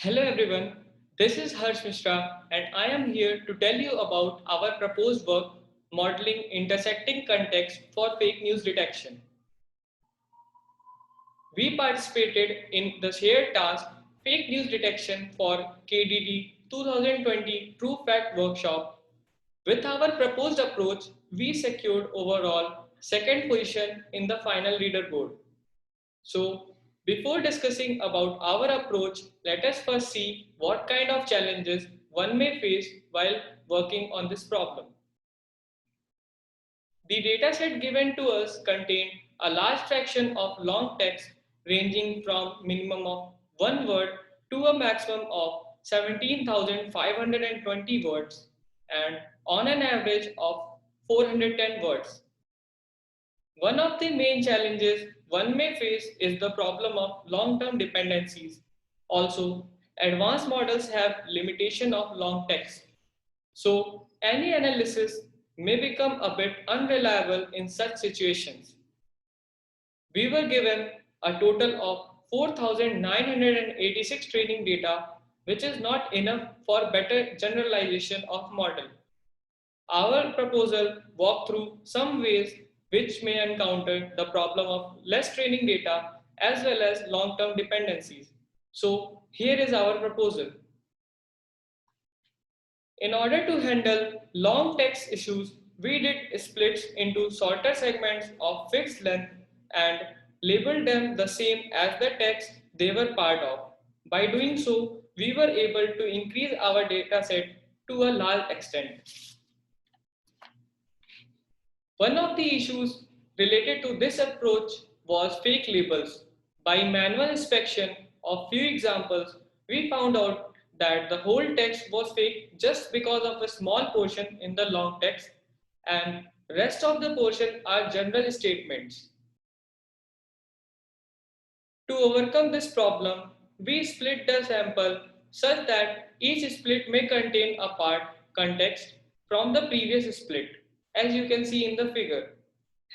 Hello everyone, this is Harsh Mishra and I am here to tell you about our proposed work modeling intersecting context for fake news detection. We participated in the shared task Fake News Detection for KDD 2020 True Fact Workshop. With our proposed approach, we secured overall second position in the final leaderboard. So, before discussing about our approach, let us first see what kind of challenges one may face while working on this problem. The dataset given to us contained a large fraction of long text ranging from minimum of 1 word to a maximum of 17,520 words and on an average of 410 words. One of the main challenges one may face is the problem of long-term dependencies. Also, advanced models have limitation of long text. So, any analysis may become a bit unreliable in such situations. We were given a total of 4,986 training data, which is not enough for better generalization of model. Our proposal walk through some ways which may encounter the problem of less training data as well as long-term dependencies. So here is our proposal. In order to handle long text issues, we did splits into shorter segments of fixed length and labeled them the same as the text they were part of. By doing so, we were able to increase our dataset to a large extent. One of the issues related to this approach was fake labels. By manual inspection of few examples, we found out that the whole text was fake just because of a small portion in the long text and rest of the portion are general statements. To overcome this problem, we split the sample such that each split may contain a part context from the previous split, as you can see in the figure,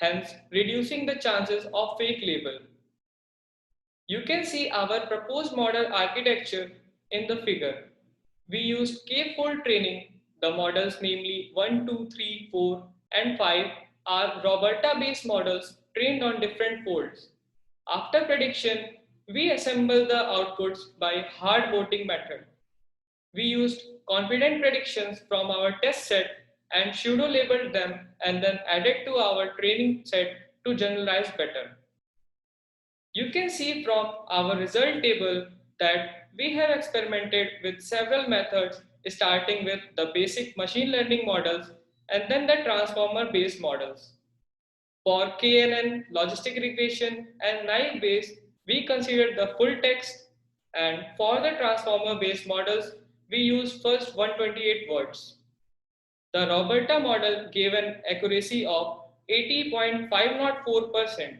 hence reducing the chances of fake label. You can see our proposed model architecture in the figure. We used K-fold training. The models, namely 1, 2, 3, 4, and 5, are Roberta-based models trained on different folds. After prediction, we assemble the outputs by hard voting method. We used confident predictions from our test set and pseudo labeled them and then added to our training set to generalize better. You can see from our result table that we have experimented with several methods starting with the basic machine learning models and then the transformer based models. For KNN, logistic regression and naive Bayes, we considered the full text and for the transformer based models, we used first 128 words. The Roberta model gave an accuracy of 80.504%.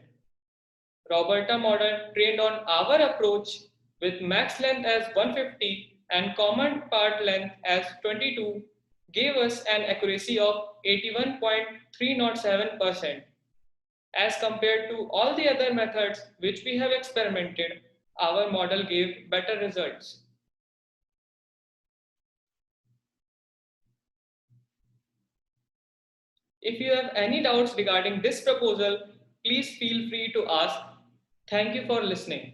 Roberta model trained on our approach with max length as 150 and common part length as 22 gave us an accuracy of 81.307%. As compared to all the other methods which we have experimented, our model gave better results. If you have any doubts regarding this proposal, please feel free to ask. Thank you for listening.